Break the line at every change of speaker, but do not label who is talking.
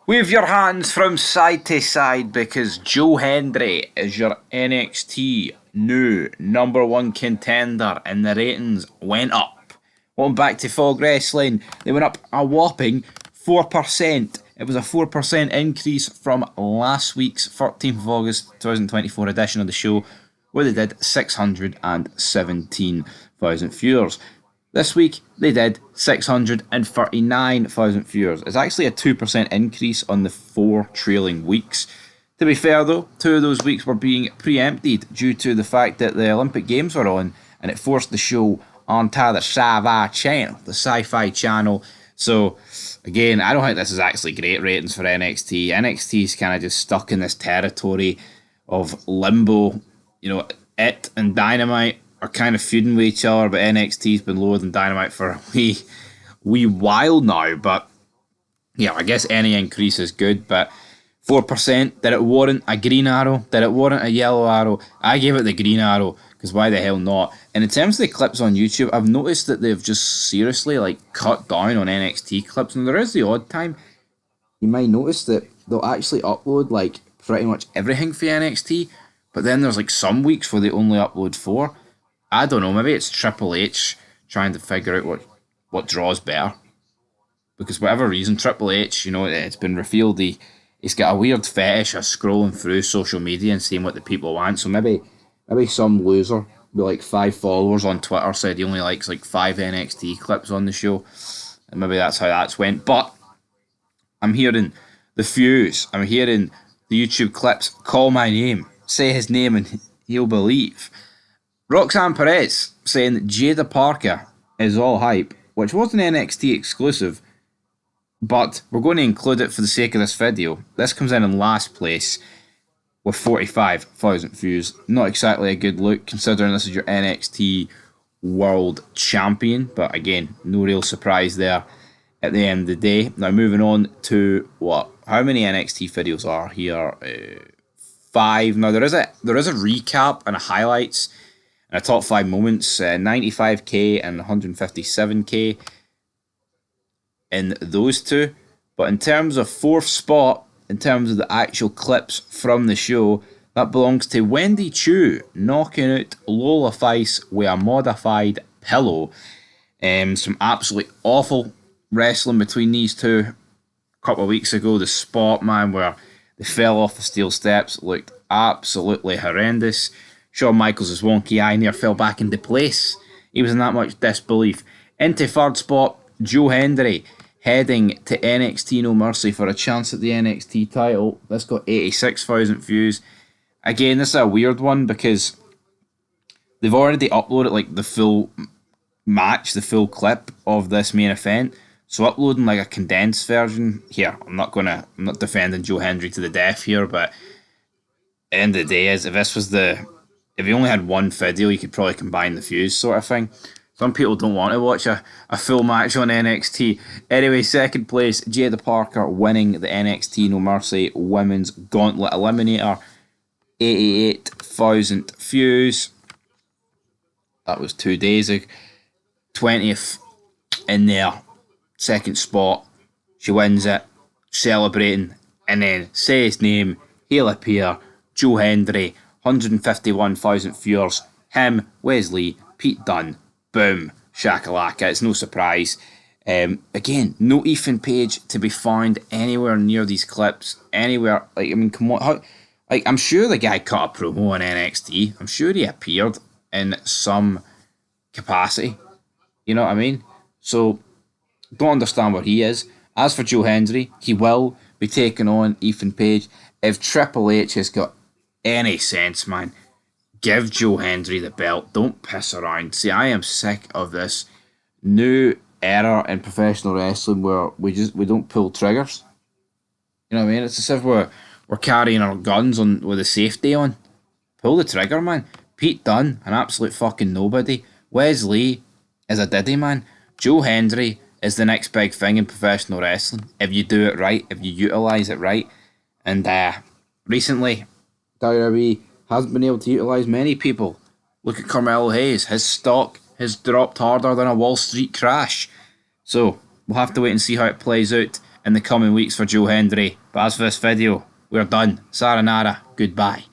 Wave your hands from side to side because Joe Hendry is your NXT new number one contender and the ratings went up. Welcome back to Fog Wrestling. They went up a whopping 4%. It was a 4% increase from last week's 13th of August 2024 edition of the show where they did 617,000 viewers. This week, they did 639,000 viewers. It's actually a 2% increase on the 4 trailing weeks. To be fair though, 2 of those weeks were being preempted due to the fact that the Olympic Games were on and it forced the show onto the Sci-Fi channel, the Sci-Fi channel. So, again, I don't think this is actually great ratings for NXT. NXT is kind of just stuck in this territory of limbo. You know, it and Dynamite are kind of feuding with each other, but NXT's been lower than Dynamite for a wee while now. But yeah, I guess any increase is good. But 4%, did it warrant a green arrow? Did it warrant a yellow arrow? I gave it the green arrow because why the hell not? And in terms of the clips on YouTube, I've noticed that they've just seriously cut down on NXT clips, and there is the odd time you might notice that they'll actually upload pretty much everything for NXT. But then there's some weeks where they only upload 4. I don't know, maybe it's Triple H trying to figure out what draws better. Because whatever reason, Triple H, it's been revealed he's got a weird fetish of scrolling through social media and seeing what the people want. So maybe some loser with 5 followers on Twitter said he only likes 5 NXT clips on the show. And maybe that's how that's went. But I'm hearing the views. I'm hearing the YouTube clips. Call my name. Say his name and he'll believe. Roxanne Perez saying that Jada Parker is all hype, which was an NXT exclusive, but we're going to include it for the sake of this video. This comes in last place with 45,000 views. Not exactly a good look considering this is your NXT World Champion, but again, no real surprise there at the end of the day. Now moving on to how many NXT videos are here? 5. Now there is a recap and a highlights and a top 5 moments, 95k and 157k in those 2. But in terms of 4th spot, in terms of the actual clips from the show, that belongs to Wendy Chu knocking out Lola Fice with a modified pillow. Some absolutely awful wrestling between these two. A couple of weeks ago, the spot, man, where they fell off the steel steps, looked absolutely horrendous. Shawn Michaels' wonky eye near fell back into place. He was in that much disbelief. Into 3rd spot, Joe Hendry heading to NXT No Mercy for a chance at the NXT title. This got 86,000 views. Again, this is a weird one because they've already uploaded the full match, the full clip of this main event. So uploading a condensed version here, I'm not defending Joe Hendry to the death here, but at the end of the day is if you only had one video, you could probably combine the views sort of thing. Some people don't want to watch a full match on NXT. Anyway, 2nd place, Jada Parker winning the NXT No Mercy Women's Gauntlet Eliminator. 88,000 views. That was 2 days ago. 20th in there. 2nd spot. She wins it. Celebrating. And then say his name. He'll appear. Joe Hendry. 151,000 viewers. Him, Wesley, Pete Dunne. Boom. Shakalaka. It's no surprise. Again, no Ethan Page to be found anywhere near these clips. Anywhere. Come on. I'm sure the guy cut a promo on NXT. I'm sure he appeared in some capacity. You know what I mean? So, don't understand where he is. As for Joe Hendry, he will be taking on Ethan Page. If Triple H has got any sense, man, give Joe Hendry the belt. Don't piss around. See, I am sick of this new era in professional wrestling where we don't pull triggers. You know what I mean? It's as if we're carrying our guns on with a safety on. Pull the trigger, man. Pete Dunne, an absolute fucking nobody. Wesley is a diddy, man. Joe Hendry is the next big thing in professional wrestling. If you do it right, if you utilise it right. And recently, WWE hasn't been able to utilise many people. Look at Carmelo Hayes. His stock has dropped harder than a Wall Street crash. So, we'll have to wait and see how it plays out. in the coming weeks for Joe Hendry. But as for this video, we're done. Sayonara, goodbye.